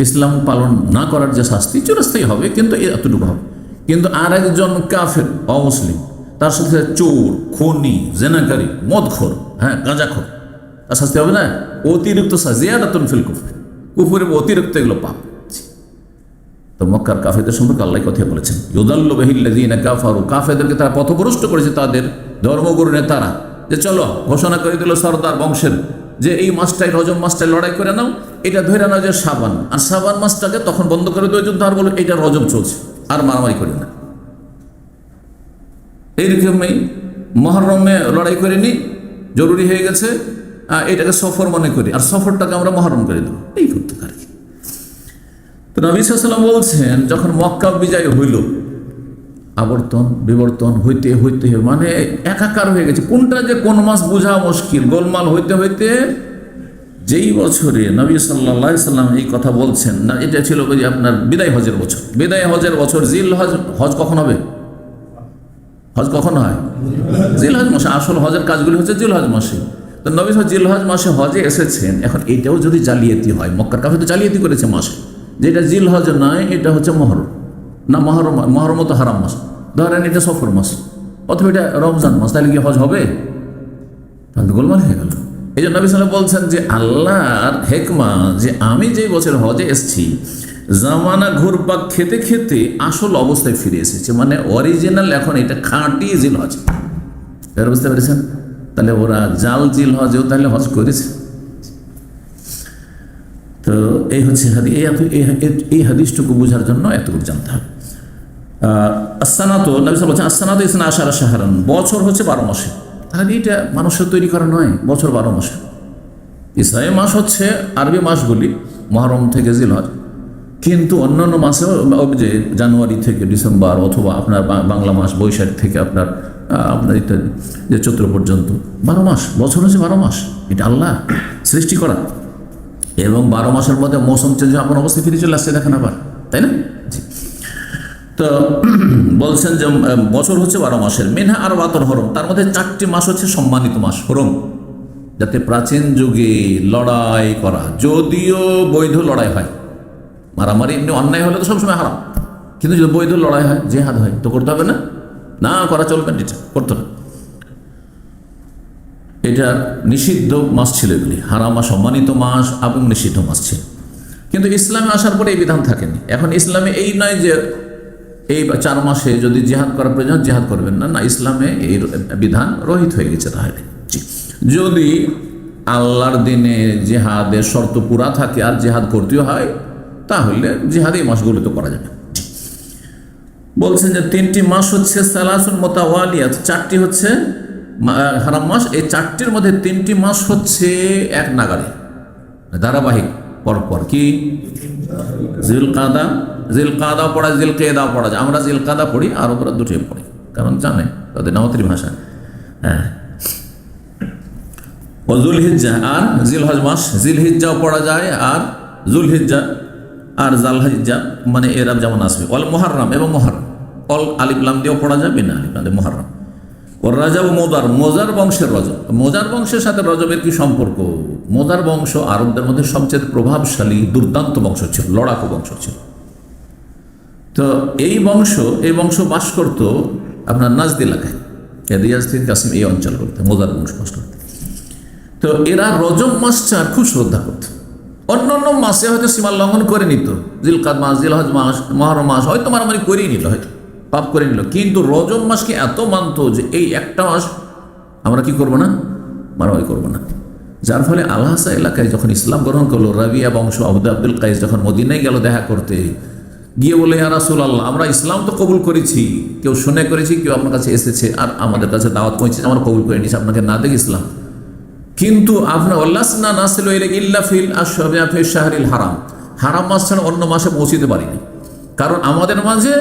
ইসলাম পালন না করার যে শাস্তি চিরস্থায়ী হবে, কিন্তু এতটুকু হবে। কিন্তু আর একজন কাফের অমুসলিম, তার সাথে চোর, খনি, জেনাকারী, মদখোর, হ্যাঁ, গাঁজাখোর, তার শাস্তি হবে না? অতিরিক্ত জিয়াদাতুন ফিল কুফর, কুফরের অতিরিক্ত এগুলো পাপ। তো মক্কার কাফেরদের সম্পর্কে আল্লাহ কথা বলেছেন, ইউদাল্লু বিহিল্লাযীনা কাফারু, কাফেরদেরকে তারা পথভ্রষ্ট করেছে তাদের ধর্মগুরু নেতারা, যে চলো ঘোষণা করে দিল সর্দার বংশের যে এই মাসটাই, রজব মাসটাই লড়াই করে নাও, এটা ধরে নাও যে শাবান, আর শাবান মাসটাকে তখন বন্ধ করে দেওয়ার জন্য আর বলো এটা রজব চলছে, আর মারামারি করি না। এইরকমই মহরমে লড়াই করে নি, জরুরি হয়ে গেছে, এটাকে সফর মনে করি, আর সফরটাকে আমরা মহরম করে দেবো, এই করতে পারি। তো নবী সাল্লাল্লাহু আলাইহি ওয়াসাল্লাম বলছেন, যখন মক্কা বিজয় হইল, আবর্তন বিবর্তন হইতে হইতে মানে একাকার হয়ে গেছে, কোনটা যে কোন মাস বোঝা মুশকিল, গোলমাল হইতে হইতে যেই বছরে নবী সাল্লাল্লাহু আলাইহি ওয়াসাল্লাম এই কথা বলছেন না, এটা ছিল ওই আপনার বিদায় হজের বছর। বিদায় হজের বছর জিল হজ, হজ কখন হবে? হজ কখন হয়? জিল হজ মাসে। আসল হজের কাজগুলি হচ্ছে জিল হজ মাসে। তো নবী জিল হজ মাসে হজে এসেছেন। এখন এটাও যদি জালিয়াতি হয়, মক্কার কাফের তো জালিয়াতি করেছে মাসে, যেটা জিল হজ নয়, এটা হচ্ছে মহরম না, মহরম তো হারাম মাস, ধরেন এটা সফর মাস, অথবা এটা রমজান মাস, তাহলে কি হজ হবে? তাহলে গোলমাল হয়ে গেল। এই জন্য নবী সাল্লাল্লাহু আলাইহি ওয়াসাল্লাম বলছেন যে আল্লাহর হেকমা, যে আমি যে বছর হজে এসেছি, জামানা ঘুরপাক খেতে খেতে আসল অবস্থায় ফিরে এসেছে, মানে অরিজিনাল, এখন এটা খাঁটি জিল হজ। এবার বুঝতে পেরেছেন? তাহলে ওরা জাল জিল হজেও তাহলে হজ করেছে। তো এই হচ্ছে এই হাদিসটুকু বোঝার জন্য এতটুকু জানতে হবে। আসানাতো নবী সাল্লাল্লাহু আলাইহি ওয়াসাল্লাম আসানাতো ইসনা আশারা শাহরান, বছর হচ্ছে 12 মাসে। তাহলে এটা মানুষের তৈরি করা নয়, বছর 12 মাসে। ইসলামী মাস হচ্ছে আরবি মাসগুলি, মুহররম থেকে জিলহজ, কিন্তু অন্যান্য মাসেও, যে জানুয়ারি থেকে ডিসেম্বর, অথবা আপনার বাংলা মাস বৈশাখ থেকে আপনার ইত্যাদি, যে চৈত্র পর্যন্ত 12 মাস, বছর হচ্ছে 12 মাস। এটা আল্লাহ সৃষ্টি করা, এবং 12 মাসের মধ্যে মৌসুম চেঞ্জ আপন অবস্থায় ফিরে চলে আসছে, দেখেন আবার, তাই না? তো বলছেন যে বছর হচ্ছে 12 মাসের, মিনহা আরবাতুন হরম, তার মধ্যে 4টি মাস হচ্ছে সম্মানিত মাস, হরম, যাতে প্রাচীন যুগে লড়াই করা, যদিও বৈধ লড়াই হয়, মারামারি এমনি অন্যায় হলে তো সবসময় হারাম, কিন্তু যদি বৈধ লড়াই হয়, জেহাদ হয়, তো করতে হবে না? না করা চলবে না, এটা করতে হবে। এটা নিষিদ্ধ মাস ছিল এগুলি, হারাম মাস, সম্মানিত মাস এবং নিষিদ্ধ মাস ছিল। কিন্তু ইসলামে আসার পরে এই বিধান থাকেনি। এখন ইসলামে এই নয় যে এই 4 মাসে যদি জিহাদ করার প্রয়োজন জিহাদ করবেন না, না, ইসলামে এই বিধান রহিত হয়ে গেছে। তাহলে যদি আল্লাহর দিনে জিহাদের শর্ত পুরা থাকে আর জিহাদ করতেও হয়, তাহলে জিহাদ এই মাসগুলো তো করা যাবে। বলছেন যে 3টি মাস হচ্ছে সালাসুন মুতাওয়ালিয়াত, 4টি হচ্ছে হারাম মাস। এই 4টির মধ্যে 3টি মাস হচ্ছে এক নাগারে, ধারাবাহিক, পরপর। কি? জিলকাদা পড়া, জিলকেদা পড়া যায়। আমরা জিলকাদা পড়ি, আর ওরা দুটোই পড়ি, কারণ জানে তাদের মাতৃভাষা। হ্যাঁ, ও জুলহিজ্জা আর জিলহজ মাস, জিলহিজ্জাও পড়া যায়, আর জুলহিজ্জা আর জালহিজ্জা, মানে এরা যেমন আসবে। অল মুহাররম, এবং মুহাররম, অল আলিফ লাম দিয়েও পড়া যায়, বিনা আলিফ লাম দিয়ে মুহাররম। ও রাজাব মোদার, মোজার বংশের রজব। মোজার বংশের সাথে রজবের কি সম্পর্ক? মোজার বংশ আরবদের মধ্যে সবচেয়ে প্রভাবশালী, দুর্দান্ত বংশ ছিল, লড়াকু বংশ ছিল। তো এই বংশ বাস করত আপনার নাজদ এলাকায়, রিয়াজ থেকে কাসিম, এই অঞ্চল করতে মোজার বংশ বাস করত। তো এরা রজব মাসটা খুব শ্রদ্ধা করত। অন্যান্য মাসে হয়তো সীমা লঙ্ঘন করে নিত, জিলকাদ মাস, জিলহজ মাস, মুহররম মাস হয়তো মারামারি করেই নিল, হয়তো পাপ করে নিল, কিন্তু রজব মাসকে এত মানত যে এই একটা মাস আমরা কি করবো না, মারামারি করবো না। যার ফলে আলহাসা এলাকায় যখন ইসলাম গ্রহণ করলো, রাবিয়া বংশ আব্দুল কাইস যখন মদিনায় গেল দেখা করতে, গিয়ে বলে, ইয়া রাসূলুল্লাহ, আমরা ইসলাম তো কবুল করেছি, কেউ শুনে করেছি, কেউ আপনার কাছে এসেছে আর আমাদের কাছে দাওয়াত পৌঁছেছে, আমরা কবুল করে নিয়েছি আপনাকে না দেখে ইসলাম, কিন্তু আপনার ওয়াল্লাসনা নাসিলু ইলাইহি ইল্লা ফিল আশহারি শাহরিল হারাম, হারাম মাস ছাড়া অন্য মাসে পৌঁছিতে পারিনি। কারণ আমাদের মাঝে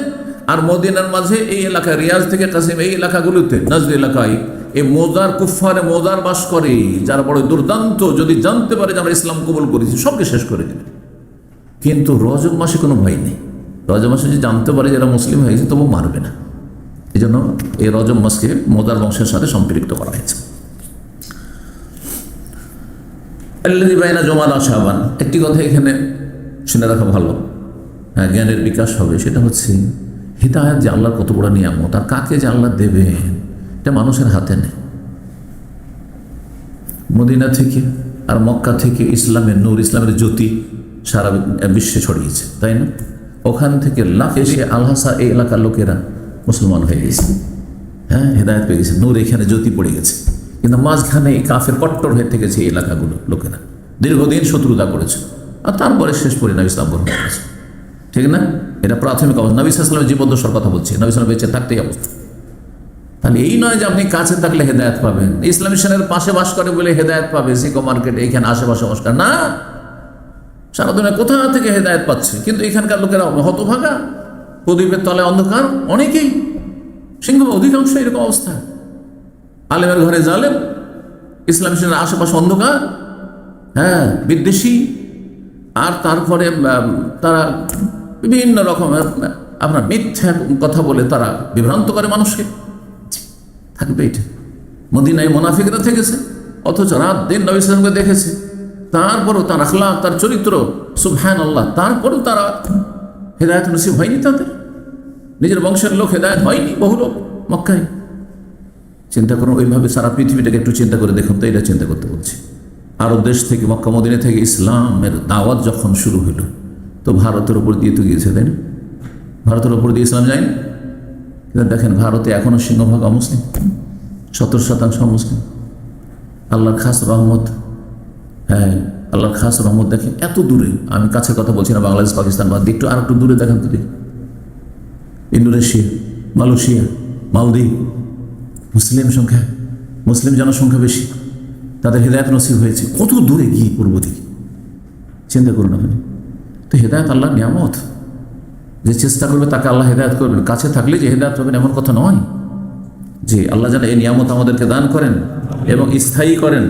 আর মদিনার মাঝে এই এলাকায় রিয়াজ থেকে কাসিম এই এলাকাগুলোতে নাজদ এলাকায় এই মোজার কুফারে মোজার বাস করে, যারা বড় দুর্দান্ত, যদি জানতে পারে যে আমরা ইসলাম কবুল করেছি সবকে শেষ করে দেবে। কিন্তু রজব মাসে কোনো ভয় নেই, রজব মাসে যদি জানতে পারে যারা মুসলিম হয়েছে তবু মারবে না। এই জন্য এই রজব মাসকে মোজার বংশের সাথে সম্পৃক্ত করা হয়েছে। আল্লাযী বাইনা জুমাদা শাবান, একটি কথা এখানে শুনে রাখা ভালো, হ্যাঁ, জ্ঞানের বিকাশ হবে। সেটা হচ্ছে হিদায়াত যে আল্লাহর কত বড় নিয়ামত, আর কাকে যে আল্লাহ দেবেন এটা মানুষের হাতে নেই। মদিনা থেকে আর মক্কা থেকে ইসলামের নূর, ইসলামের জ্যোতি সারা বিশ্বে ছড়িয়েছে, তাই না? ওখান থেকে লাখ এসে আলহাসা এই এলাকার লোকেরা মুসলমান হয়ে গেছে, হ্যাঁ, হেদায়ত পেয়ে গেছে, নূর এখানে জ্যোতি পড়ে গেছে। কিন্তু মাঝখানে এই কাফের কট্টর হয়ে থেকেছে এই এলাকাগুলো লোকেরা, দীর্ঘদিন শত্রুতা করেছে, আর তারপরে শেষ পরিণাম ইসলাম গ্রহণ করেছে, ঠিক না? এটা প্রাথমিক অবস্থা। নবী সাল্লাল্লাহু আলাইহি ওয়াসাল্লামের জীবদ্দশার কথা বলছি, নবী সাল্লাল্লাহু আলাইহি ওয়াসাল্লাম বেঁচে থাকতেই অবস্থা। তাহলে এই নয় যে আপনি কাছে থাকলে হেদায়ত পাবেন, ইসলাম মিশনের পাশে বাস করে বলে হেদায়ত পাবে, সিকো মার্কেট এইখানে আশেপাশে বাস করে না, সারা দুনিয়া কোথা থেকে হেদায়ত পাচ্ছে। কিন্তু এখানকার লোকেরা হতভাগা, প্রদীপের তলায় অন্ধকার, অনেকেই সিংহ অধিকাংশ এরকম অবস্থা। আলেমের ঘরে জালেম, ইসলাম মিশনের আশেপাশে অন্ধকার, হ্যাঁ, বিদ্বেষী, আর তারপরে তারা বিভিন্ন রকমের আপনার মিথ্যা কথা বলে তারা বিভ্রান্ত করে মানুষকে। থাকবে এটা? মদিনায় মুনাফিকরা থেকেছে, অথচ রাত দিন নবী সাল্লাল্লাহু আলাইহি ওয়াসাল্লামকে দেখেছে, তারপরও তার আখলাক, তার চরিত্র, সুবহানাল্লাহ, তারপরেও তারা হেদায়েত নসিব হয়নি তাদের। নিজের বংশের লোক হেদায়েত হয়নি, বহু লোক মক্কায়। চিন্তা করুন, ওইভাবে সারা পৃথিবীটাকে একটু চিন্তা করে দেখুন তো, এটা চিন্তা করতে বলছি। আরব দেশ থেকে, মক্কা মদিনা থেকে ইসলামের দাওয়াত যখন শুরু হলো, তো ভারতের উপর দিয়ে তো গিয়েছে, তাই না? ভারতের উপর দিয়ে ইসলাম যায়নি? কিন্তু দেখেন, ভারতে এখনও সিংহভাগ অমুসলিম, 70% মুসলিম। আল্লাহর খাস রহমত, হ্যাঁ, আল্লাহর খাস রহমত। দেখেন এত দূরে, আমি কাছের কথা বলছি না, বাংলাদেশ পাকিস্তান বাদ দিয়ে একটু আর একটু দূরে দেখেন তো, ইন্দোনেশিয়া, মালয়েশিয়া, মালদ্বীপ, মুসলিম সংখ্যা, মুসলিম জনসংখ্যা বেশি, তাদের হেদায়ত নসিব হয়েছে। কত দূরে গিয়ে পূর্ব দিকে চিন্তা করুন আপনি। তো হেদায়ত আল্লাহর নিয়ামত, যে চেষ্টা করবে তাকে আল্লাহ হেদায়ত করবেন। কাছে থাকলে যে হেদায়ত পাবেন এমন কথা নয়। যে আল্লাহ যেন এই নিয়ামত আমাদেরকে দান করেন এবং স্থায়ী করেন,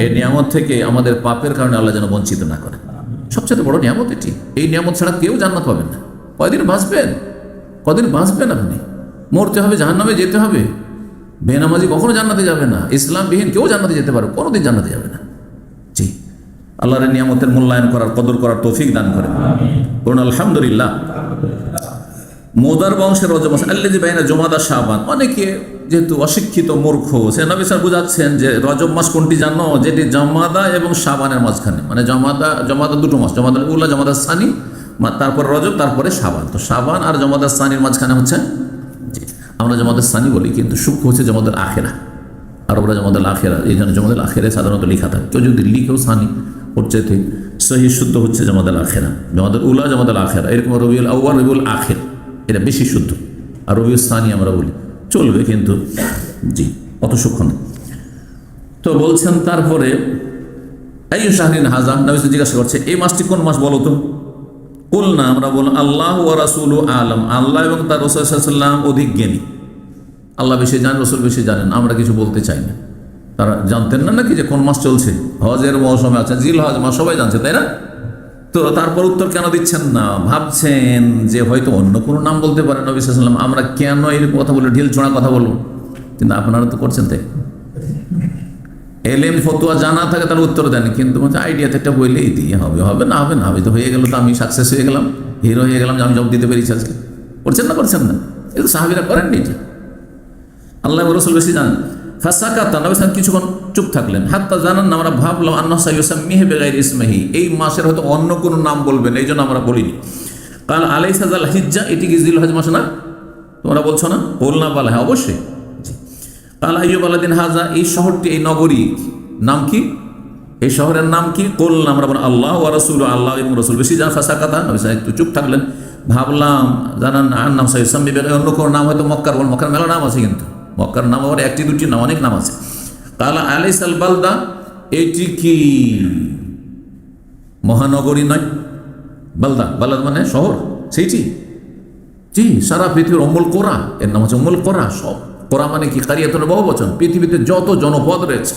এই নিয়ামত থেকে আমাদের পাপের কারণে আল্লাহ যেন বঞ্চিত না করেন। সবচেয়ে বড় নিয়ামত এটি। এই নিয়ামত ছাড়া কেউ জান্নাত পাবেন না। কয়দিন বাঁচবেন? কদিন বাঁচবেন আপনি? মরতে হবে, জাহান্নামে যেতে হবে। বেনামাজি কখনো জান্নাতে যাবে না, ইসলামবিহীন কেউ জান্নাতে যেতে পারে, কোনোদিন জান্নাতে যাবে না। জি, আল্লাহর নিয়ামতের মূল্যায়ন করার, কদর করার তৌফিক দান করেন, বলুন আলহামদুলিল্লাহ। মোদার বংশের রজব মাস আল্লাযী বাইনা জুমাদা শাবান। অনেকে যেহেতু অশিক্ষিত মূর্খ, সে নবী সাল্লাল্লাহু আলাইহি ওয়াসাল্লাম বুঝাচ্ছেন যে রজব মাস কোনটি জানো? যেটি জমাদা এবং শাবানের মাঝখানে, মানে জমাদা দুটো মাস, জমাদাল উলা, জমাদা সানি, তারপর রজব, তারপরে শাবান। তো শাবান আর জমাদা সানির মাঝখানে হচ্ছে, আমরা জমাদাল সানি বলি, কিন্তু সূক্ষ্ম হচ্ছে জমাদাল আখেরা, আরবরা জমাদাল আখেরা। এই জন্য জমাদাল আখেরা সাধারণত লেখা থাকে, কেউ যদি লিখেও সানি ওর চাইতে সহি শুদ্ধ হচ্ছে জমাদাল আখেরা, জমাদাল উলা, জমাদাল আখেরা। এরকম রবিউল আউয়াল, রবিউল আখের, এটা বেশি শুদ্ধ। আর রবিউল সানি আমরা বলি, চলবে, কিন্তু জি অত সূক্ষ্ম না। তো বলছেন তারপরে আইয়ু শাহরিন হাযা, নবী জিজ্ঞাসা করছে এই মাসটি কোন মাস বলো তো? কুলনা, আমরা বললাম আল্লাহু ওয়া রাসূলুহু আ'লাম, আল্লাহ এবং তার রাসূল সাল্লাল্লাহু আলাইহি ওয়াসাল্লাম অধিক জ্ঞানী। আল্লাহ বেশি জানেন, রাসূল বেশি জানেন, আমরা কিছু বলতে চাই না। তারা জানতেন না নাকি যে কোন মাস চলছে? হজের মৌসুমে আছে, জিল হজ মাস, সবাই জানছে, তাই না? তো তারপর উত্তর কেন দিচ্ছেন না? ভাবছেন যে হয়তো অন্য কোনো নাম বলতে পারেন নবী সাল্লাল্লাহু আলাইহি ওয়াসাল্লাম, আমরা কেন এরকম কথা বলে ঢিল ছোঁড়া কথা বলবো? কিন্তু আপনারা তো করছেন তাই। এলেম ফতোয়া জানা থাকে তার উত্তর দেন, কিন্তু আইডিয়াতে একটা বললেই দিয়ে হবে, হবে না, হবে না, হবে তো হয়ে গেল, তো আমি সাকসেস হয়ে গেলাম, হিরো হয়ে গেলাম, যে আমি জবাব দিতে পেরেছি আজকে। করছেন না, করছেন না? কিন্তু সাহাবীরা করেননি এটা। আল্লাহ রাসূল বেশি জানেন। ফাসাকাতা, নবী সাল্লাল্লাহু কিছুক্ষণ চুপ থাকলেন। হাত্তা জানান না, আমরা ভাবলাম আন্নাহু সাইয়ুসাম্মিহি বিগাইরি ইসমিহি, এই মাসের হয়তো অন্য কোনো নাম বলবেন, এই জন্য আমরা বলিনি। কাল আলাইসা যাল হিজ্জা, এটি কি জিলহজ মাস না? তোমরা বলছো না? বলনা বলা, হ্যাঁ অবশ্যই। কাল আইয়ু বালাদিন হাজা, এই শহরটি, এই নগরী নাম কি? এই শহরের নাম কি? কলনা, আমরা বলি আল্লাহ ওয়া রাসূলুহু, আল্লাহ এবং রাসূল বেশি জানেন। ফাসাকাতা, নবী সাল্লাল্লাহু একটু চুপ থাকলেন। ভাবলাম জানান আন্নাহু সাইয়ুসাম্মি বিগাইরি, অন্য কোনো নাম হয়তো মক্কার, বল মক্কার মেলা নাম আছে, কিন্তু মক্কার নাম আবার একটি দুটি না, অনেক নাম আছে। কালা আলাইসাল বালদা, এটি কি মহানগরী নয়? বালদা, বালদ মানে শহর, সেইটি? জি, সারা পৃথিবীর অম্মুল কোরা, এর নাম হচ্ছে অম্মুল কোরা। সব কোরা মানে কি? কারিয়াতুল বহু বচন। পৃথিবীতে যত জনপদ রয়েছে,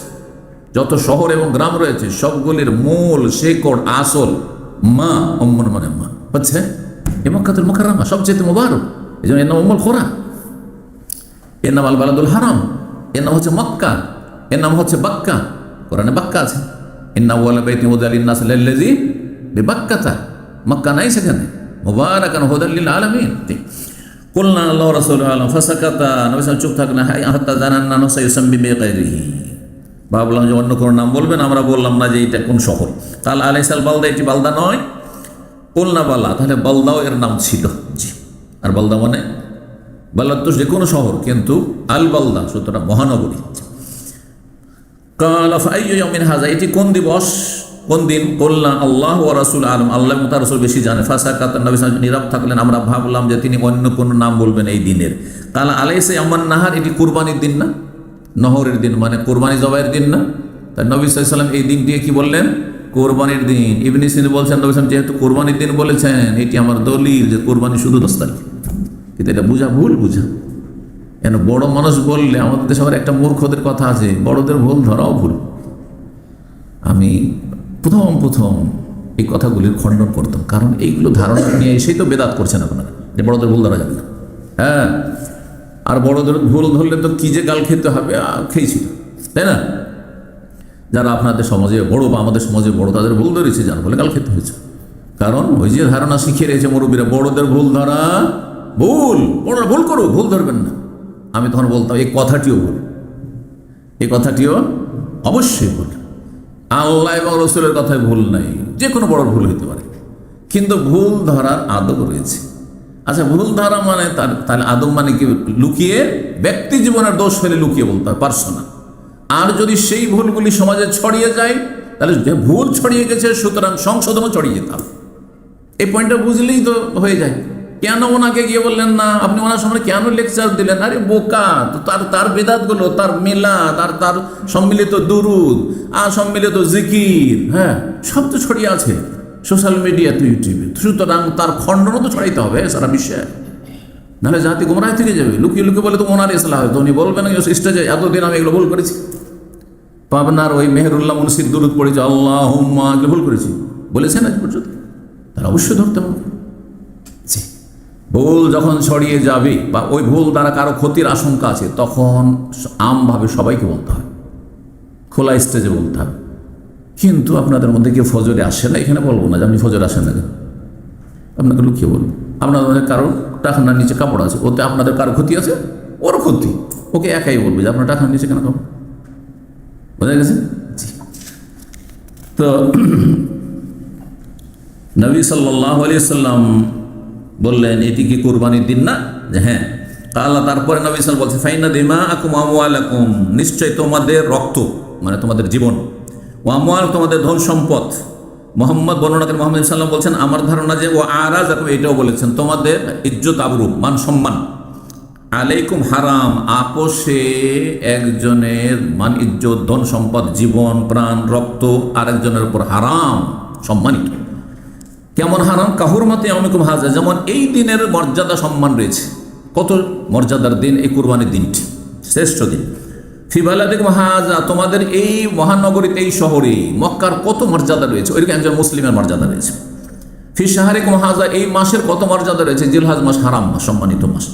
যত শহর এবং গ্রাম রয়েছে, সবগুলির মূল শেকড় আসল মা, অম্মুল মানে মা হচ্ছে এ মক্কাতুল মুকাররমা, সবচেয়ে মুবারক। এই জন্য এর নাম উম্মুল কোরা, এর নাম আল বালাদুল হারাম, এর নাম হচ্ছে মক্কা, এর নাম হচ্ছে বাক্কা। কোরআনে বাক্কা আছে, ইন্না আউয়ালা বাইতিন উযিয়া লিন-নাস লাল্লাযী বিবাক্কাতা। মক্কা নাই সেখানে, মুবারাকান হুদাল লিল আলামিন। কুলনা আল্লাহু ওয়া রাসূলুহু আ'লাম ফাসাকাতা, নবী সাল্লাল্লাহু চুপ থাকলেন, হাত্তা জানান্না নাসা ইউসাম্মি বিগাইরিহি। ভাবলাম যে অন্য কোনো নাম বলবেন, আমরা বললাম না যে এটা কোন শহর। কাল আলাইসাল বালদা, এটি বালদা নয়? কুলনা বালা, তাহলে বালদাও এর নাম ছিল। জি, আর বালদা মানে বালদ তো যে কোনো শহর, কিন্তু আল বালদা সুতরাং মহানগরী। কাল ফাআইয়ু ইয়াউমিন হাযা, এটি কোন দিবস, কোন দিন? কুলনা আল্লাহু ওয়া রাসূলুহু আ'লাম, আল্লাহ এবং তার রাসূল বেশি জানে। ফাসাকাত, নবী সাল্লাল্লাহু আলাইহি নীরব থাকলেন। আমরা ভাবলাম যে তিনি অন্য কোনো নাম বলবেন এই দিনের। কাল আলাইসা ইয়ামান নাহার, এটি কুরবানির দিন না? নহরের দিন মানে কোরবানি জবাইয়ের দিন না? তাই নবী সাল্লাল্লাহু আলাইহি ওয়াসাল্লাম এই দিনটিকে কি বললেন? কোরবানির দিন। ইবনে সিনা বলছেন নবী সাল্লাল্লাহু আলাইহি ওয়াসাল্লাম যেহেতু কোরবানির দিন বলেছেন, এটি আমার দলিল যে কোরবানি শুধু 10 তারিখ। কিন্তু এটা বুঝা ভুল, বুঝা। কেন বড় মানুষ বললে, আমাদের দেশে আবার একটা মূর্খদের কথা আছে, বড়দের ভুল ধরাও ভুল। আমি প্রথম এই কথাগুলির খণ্ডন করতাম, কারণ এইগুলো ধারণা নিয়ে এসেই তো বেদাত করছেন আপনারা, যে বড়দের ভুল ধরা যাবে না। হ্যাঁ, আর বড়দের ভুল ধরলে তো কি যে গাল খেতে হবে, খেয়েছিল, তাই না? যারা আপনাদের সমাজে বড় বা আমাদের সমাজে বড়, তাদের ভুল ধরেছে, যার ফলে গাল খেতে হয়েছে। কারণ ওই যে ধারণা শিখিয়ে রয়েছে মুরব্বীরা, বড়দের ভুল ধরা ভুল, বড়রা ভুল করো, ভুল ধরবেন না। আমি তখন বলতাম এই কথাটিও ভুল, এই কথাটিও অবশ্যই ভুল। আল্লাহ এবং রসুলের কথায় ভুল নাই, যে কোনো বড় ভুল হতে পারে, কিন্তু ভুল ধরার আদব রয়েছে। আচ্ছা, ভুল ধরা মানে তাহলে আদব মানে কি? লুকিয়ে, ব্যক্তি জীবনের দোষ ফেলে লুকিয়ে বলতে হয়, পার্সোনাল। আর যদি সেই ভুলগুলি সমাজে ছড়িয়ে যায়, তাহলে যে ভুল ছড়িয়ে গেছে সুতরাং সংশোধনও ছড়িয়ে যেতে হবে। এই পয়েন্টটা বুঝলেই তো হয়ে যায়। কেন ওনাকে গিয়ে বললেন না, আপনি ওনার সামনে কেন লেকচার দিলেন? আরে বোকা, তো তার বেদাতগুলো, তার মিলাদ আর তার সম্মিলিত দুরুদ আর সম্মিলিত জিকির, হ্যাঁ, সব তো ছড়িয়ে আছে সোশ্যাল মিডিয়াতে, ইউটিউবে। সুতরাং তার খণ্ডনও তো ছড়াইতে হবে সারা বিশ্বে, নাহলে জাতি গোমরাহ থেকে যাবে। লুকিয়ে লুকিয়ে বলে তো ওনার ইসলাম হয়, তো উনি বলবেন স্টেজে এতদিন আমি এগুলো ভুল করেছি, পাবনার ওই মেহেরুল্লাহ মুন্সির দুরুদ পড়েছি, আল্লাহুম্মা, এগুলো ভুল করেছি বলেছেন আজ পর্যন্ত, তারা অবশ্যই ধরতে হবে। ভুল যখন ছড়িয়ে যাবে বা ওই ভুল দ্বারা কারো ক্ষতির আশঙ্কা আছে, তখন আমভাবে সবাইকে বলতে হয়, খোলা স্টেজে বলতে হবে। কিন্তু আপনাদের মধ্যে কেউ ফজরে আসে না, এখানে বলবো না যে আপনি ফজরে আসেন না, আপনাকে লুকিয়ে বলবো। আপনাদের মধ্যে কারো টাকার নিচে কাপড় আছে, ওতে আপনাদের কারো ক্ষতি আছে, ওরও ক্ষতি, ওকে একাই বলবে যে আপনার টাকার নিচে কেন কাপড়, বোঝা গেছে? তো নবী সাল্লাল্লাহু আলাইহি সাল্লাম বললেন এটি কি কুরবানির দিন না? যে হ্যাঁ। আল্লাহ তারপরে নবী সাল্লাল্লাহু আলাইহি ওয়াসাল্লাম বলছে, ফাইন্না দিমাআকুম ওয়া আমওয়ালাকুম, নিশ্চয় তোমাদের রক্ত মানে তোমাদের জীবন, ওয়া আমওয়াল তোমাদের ধন সম্পদ। মোহাম্মদ বর্ণনা করেন, মোহাম্মদ সাল্লাম বলছেন, আমার ধারণা যে ও আরাজাকুম, এটাও বলেছেন, তোমাদের ইজ্জত আবরু মান সম্মান, আলাইকুম হারাম, আপোষে একজনের মান ইজ্জত ধন সম্পদ জীবন প্রাণ রক্ত আরেকজনের উপর হারাম, সম্মানিত। কেমন হারাম? কাহুরমাতে আমিকুম হাজা, যেমন এই দিনের মর্যাদা সম্মান রয়েছে। কত মর্যাদার দিন এই কুরবানির দিনটি, শ্রেষ্ঠ দিন। ফি বালাদিকুম হাজা, তোমাদের এই মহানগরীতে, এই শহরে মক্কার কত মর্যাদা রয়েছে, ওইরকম একজন মুসলিমের মর্যাদা রয়েছে। ফি শাহরিকুম হাজা, এই মাসের কত মর্যাদা রয়েছে, জিলহজ মাস, হারাম মাস, সম্মানিত মাস।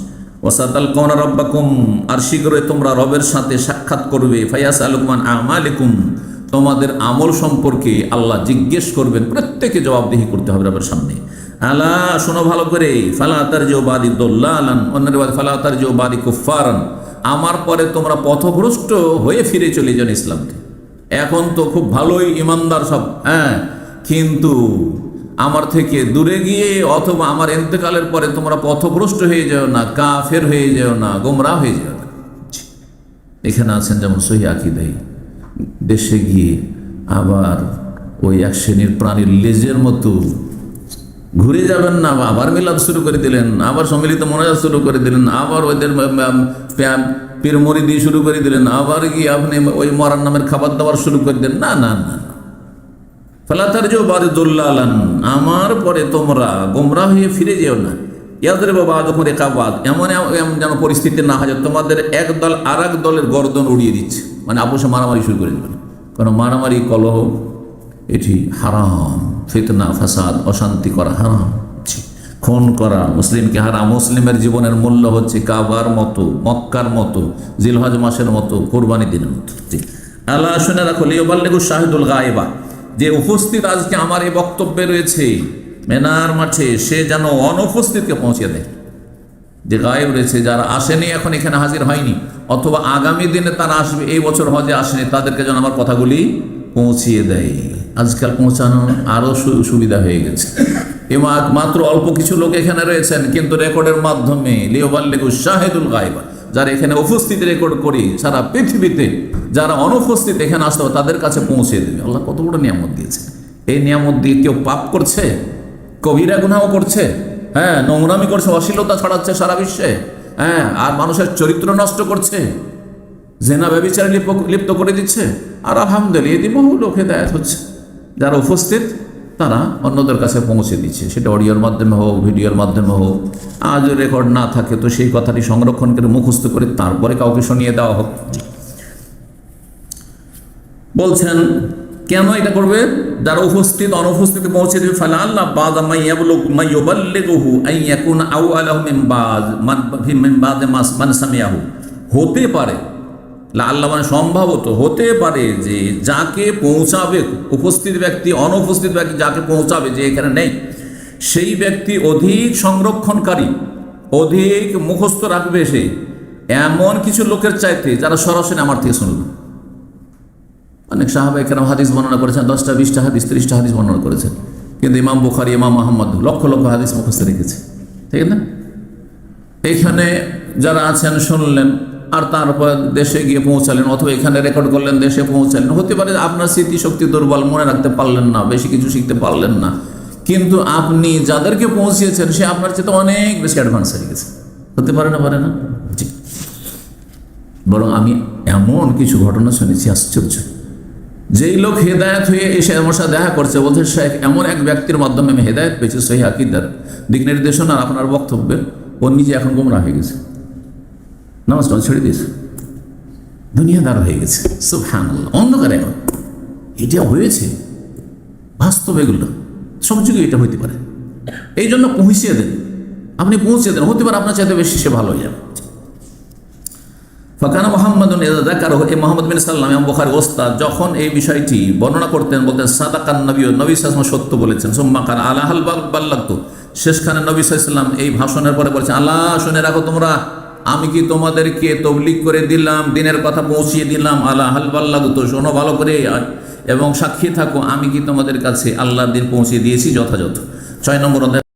ওয়াসাতালকাউনা রাব্বাকুম, আর শীঘ্রই তোমরা রবের সাথে সাক্ষাৎ করবে। ফায়াসআলুকুম আন আমালিকুম, তোমাদের আমল সম্পর্কে আল্লাহ জিজ্ঞেস করবেন, প্রত্যেকে জবাবদিহি করতে হবে রবের সামনে। আলা, শোনো ভালো করে, ফালা তারজিউ বাদি দাল্লালান, অন্যের বাদ ফালা তারজিউ বাদি কুফফারান, আমার পরে তোমরা পথভ্রষ্ট হয়ে ফিরে চলে যান ইসলাম থেকে। এখন তো খুব ভালোই ইমানদার সব, হ্যাঁ, কিন্তু আমার থেকে দূরে গিয়ে অথবা আমার ইন্তেকালের পরে তোমরা পথভ্রষ্ট হয়ে যাও না, কাফের হয়ে যাও না, গোমরাহ হয়ে যাও না। এখানে আছেন যেমন সহি আকীদাই, দেশে গিয়ে আবার ওই এক শ্রেণীর প্রাণীর লেজের মতো ঘুরে যাবেন না, আবার মিলাদ শুরু করে দিলেন, আবার সম্মিলিত মোনাজাত শুরু করে দিলেন, আবার ওদের পীর মুরিদি শুরু করে দিলেন, আবার গিয়ে আপনি ওই মরার নামের খাবার দাবার শুরু করে দেন। না না না, ফালাতার যে বারদুল্লালান, আমার পরে তোমরা গোমরাহ হয়ে ফিরে যেও না। ইয়াদের বাবা যখন রেখাবাদ, এমন যেন পরিস্থিতি না হয় তোমাদের এক দল আর এক দলের গর্দন উড়িয়ে দিচ্ছে, মানে আপোষে মারামারি শুরু করে দেবেন। কারণ মারামারি, কলহ এটি হারাম, ফিতনা ফাসাদ অশান্তি করা হারাম, খুন করা মুসলিমকে হারাম। মুসলিমের জীবনের মূল্য হচ্ছে কাবার মতো, মক্কার মতো, জিলহজ মাসের মতো, কোরবানি দিনের মতো। আল্লাহ শুনে রাখো, লিয়াবাল্লিগু শাহিদুল গায়বা, যে উপস্থিত আজকে আমার এই বক্তব্যে রয়েছে মেনার মাঠে, সে যেন অনুপস্থিতকে পৌঁছে দেয়। যে গায়েব রয়েছে, যারা আসেনি এখন এখানে হাজির হয়নি, অথবা আগামী দিনে তারা আসবে, এই বছর হজে আসেনি, তাদেরকে যেন আমার কথাগুলি পৌঁছিয়ে দেয়। আজকাল পৌঁছানো আরও সুবিধা হয়ে গেছে। মাত্র অল্প কিছু লোক এখানে রয়েছেন, কিন্তু রেকর্ডের মাধ্যমে লিয়াবাল্লিগু শাহিদুল গায়বা, যারা এখানে উপস্থিত রেকর্ড করি, সারা পৃথিবীতে যারা অনুপস্থিত এখানে আসতে হবে তাদের কাছে পৌঁছে দেবে। আল্লাহ কত বড় নিয়ামত দিয়েছে। এই নিয়ামত দিয়ে কেউ পাপ করছে, কবিরা গুনাহ করছে, হ্যাঁ, নোংরামি করছে, অশ্লীলতা ছড়াচ্ছে সারা বিশ্বে, হ্যাঁ, আর মানুষের চরিত্র নষ্ট করছে, জেনা ব্যভিচারে লিপ্ত করে দিচ্ছে, আর আলহামদুলিল্লাহ এদি বহু লোক হেদায়েত হচ্ছে। যারা উপস্থিত তারা অন্যদের কাছে পৌঁছে দিচ্ছে, সেটা অডিওর মাধ্যমে হোক, ভিডিওর মাধ্যমে হোক। আজ রেকর্ড না থাকে তো সেই কথাটি সংরক্ষণ করে মুখস্থ করে তারপরে কাউকে শুনিয়ে দেওয়া হোক। বলছেন কেন এটা করবে? যারা উপস্থিত অনুপস্থিত পৌঁছে দেবে। ফালা আল্লাহ বাদ মাইয়াবাল্লিগুহু আইয়াকুন আউআলাহু মিন বাদ মান সামিয়াহু, হতে পারে, আল্লাহ মানে সম্ভবত হতে পারে যে যাকে পৌঁছাবে, উপস্থিত ব্যক্তি অনুপস্থিত ব্যক্তি যাকে পৌঁছাবে, যে এখানে নেই, সেই ব্যক্তি অধিক সংরক্ষণকারী, অধিক মুখস্থ রাখবে সে এমন কিছু লোকের চাইতে যারা সরাসরি আমার থেকে শুনবে। অনেক সাহাবা একরাম হাদিস বর্ণনা করেছেন, 10টা 20টা হাদিস 30টা হাদিস বর্ণনা করেছেন, কিন্তু ইমাম বুখারী, ইমাম আহমদ লক্ষ লক্ষ হাদিস মুখস্থ রেখেছে, ঠিক না? এখানে যারা আছেন শুনলেন, আর তারপর দেশে গিয়ে পৌঁছালেন, অথবা এখানে রেকর্ড করলেন, দেশে পৌঁছালেন। হতে পারে আপনার স্মৃতিশক্তি দুর্বল, মনে রাখতে পারলেন না, বেশি কিছু শিখতে পারলেন না, কিন্তু আপনি যাদেরকে পৌঁছিয়েছেন সে আপনার চেয়ে অনেক বেশি অ্যাডভান্স হয়ে গেছে। হতে পারে না, পারে না? জি। বরং আমি এমন কিছু ঘটনা শুনেছি আশ্চর্য। যেই লোক হেদায়েত হয়ে এসে আমার সাথে দেখা করছে, বলছে শেখ এমন এক ব্যক্তির মাধ্যমে আমি হেদায়েত পেয়েছি, সহি আকীদার দিক নির্দেশনা আপনার বক্তব্যের, ও নিজে এখন গোমরাহ হয়ে গেছে, নামাজ ছেড়ে দিয়েছে, দুনিয়াদার হয়ে গেছে। সুবহানাল্লাহ, অন্ধকারে এখন এটা হয়েছে, বাস্তব এগুলো সব যুগে এটা হইতে পারে। এই জন্য পৌঁছিয়ে দেন, আপনি পৌঁছে দেন, হতে পারে আপনার চাইতে বেশি সে ভালো হয়ে যাবে। ফাকানা মুহাম্মাদুন ইযা যাকারাহু, এই মুহাম্মদ বিন সাল্লাম ইমাম বুখারীর ওস্তাদ যখন এই বিষয়টি বর্ণনা করতেন, বলতেন সাদাকান নবী, নবী সাল্লাল্লাহু আলাইহি ওয়াসাল্লাম সত্য বলেছেন। সুম্মা কানা আলা হাল বাল্লাগতু, শেষখানে নবী সাল্লাল্লাহু আলাইহি ওয়াসাল্লাম এই ভাষণের পরে বলেছেন, আল্লাহ শুনে রাখো তোমরা, আমি কি তোমাদেরকে তবলিগ করে দিলাম, দিনের কথা পৌঁছিয়ে দিলাম। আলা হাল বাল্লাগতু, শোনো ভালো করে এবং সাক্ষী থাকো, আমি কি তোমাদের কাছে আল্লাহর দিন পৌঁছে দিয়েছি যথাযথ। 6 নম্বর অধ্যায়।